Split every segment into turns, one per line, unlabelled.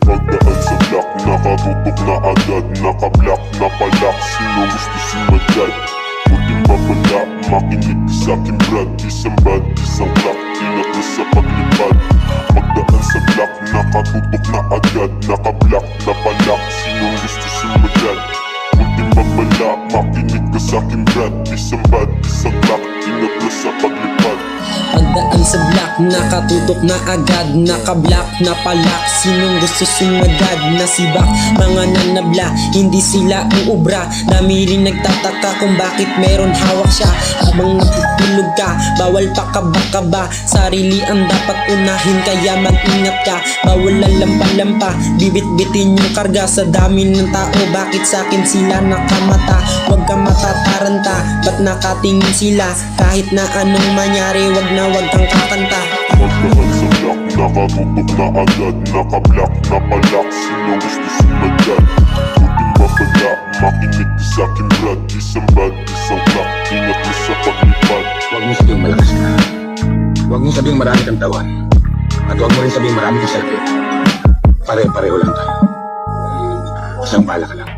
Pagdaan sa block, nakatutok na agad. Naka-block na palak, sino gusto sumagad? Puting babala, makinig ka sa'kin brad. Isang bad, isang clock, ingat na sa paglipad. Pagdaan sa block, nakatutok na agad. Naka-block na palak, sino gusto sumagad? Puting babala, makinig ka sa'kin brad. Isang bad, isang clock, ingat na sa paglipad.
Pagdaan sa block, nakatutok na agad. Naka-block na palak, sinong gusto sumagad? Nasibak, mga nanabla, hindi sila uubra. Dami rin nagtataka kung bakit meron hawak siya. Habang natutulog ka, bawal pa kaba-kaba. Sarili ang dapat unahin, kaya mag-ingat ka. Bawal lalampa-lampa, bibit-bitin yung karga. Sa dami ng tao, bakit sa'kin sila nakamata? Huwag ka matataranta, ba't nakatingin sila? Kahit na anong manyari, wag kang kakanta.
Pagdaan sa block, nakatutok na agad. Naka-block na palak, sino gusto sumagad? Puting babala, makinig ka sa'kin brad. Isang bad, isang clock, ingat na sa paglipad.
Huwag mo sabing malakas ka. Huwag mo sabing marami kang tawan. At huwag mo rin sabing marami kang selfie. Pare-pareho lang tayo. Isang bala ka lang.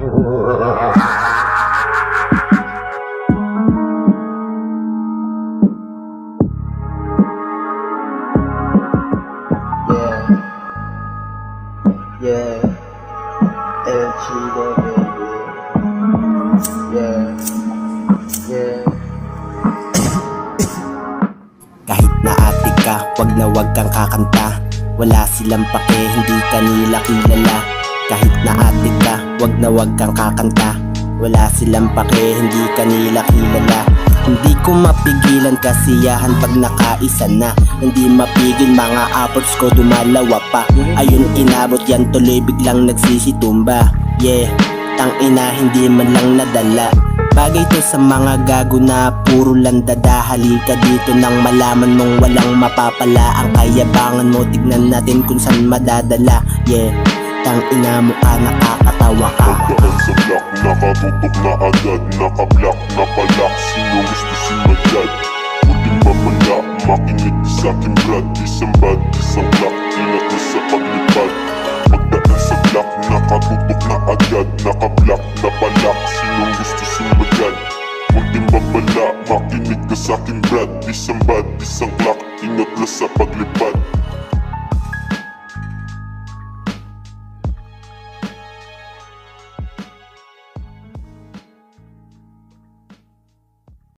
Yeah, El Chido, baby. Yeah.
Kahit na ate ka, wag kang kakanta. Wala silang pake, hindi ka nila kilala. Kahit na ate ka, wag kang kakanta. Wala silang pake, hindi ka nila kilala. Hindi ko mapigilan kasiyahan pag nakaisa na. Hindi mapigil mga approach ko dumalawa pa. Ayun inabot yan tuloy biglang nagsisitumba. Yeah, tang ina hindi man lang nadala. Bagay to sa mga gago na puro lang dadahali ka dito nang malaman mong walang mapapala. Ang kayabangan mo tignan natin kung saan madadala. Yeah, tang ina mo ka nakakatawa ka.
Pagdaan sa block, nakatutok na agad. Naka-block na palak, sino gusto sumagad? Puting babala, makinig ka sa'kin brad. Isang bad, isang clock, ingat na sa paglipad. Pagdaan sa block, nakatutok na agad. Naka-block na palak, sino gusto sumagad? Puting babala, makinig ka sa'kin brad. Isang bad, isang clock, ingat na sa paglipad.